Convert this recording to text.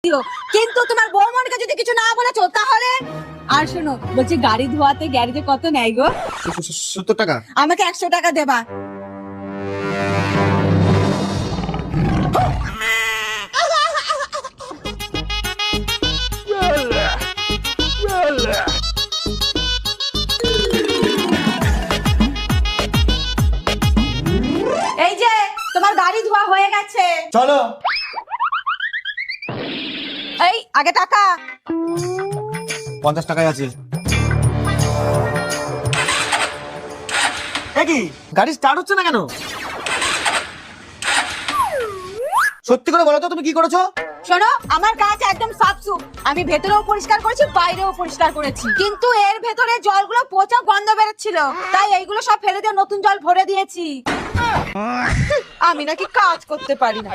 আত্মীয়, কিন্তু তোমার বৌমনকে যদি কিছু না বলেছো তাহলে। আর শোনো, বলছি গাড়ি ধোয়াতে গ্যারেজে কত নেয় গো? 70 টাকা। আমাকে 100 টাকা দেবা। এই যে তোমার গাড়ি ধোয়া হয়ে গেছে। চলো। এই আগে টাকা। 50 টাকায় আছে। কি গাড়ি স্টার্ট হচ্ছে না কেন? সত্যি করে বলো তো তুমি কি করেছো? শোনো, আমার কাজ একদম সাফসুফ। আমি ভেতরেও পরিষ্কার করেছি, বাইরেও পরিষ্কার করেছি, কিন্তু এর ভেতরে জলগুলো পচা গন্ধ বেরোচ্ছিল, তাই এইগুলো সব ফেলে দিয়ে নতুন জল ভরে দিয়েছি। আমি নাকি কাজ করতে পারি না।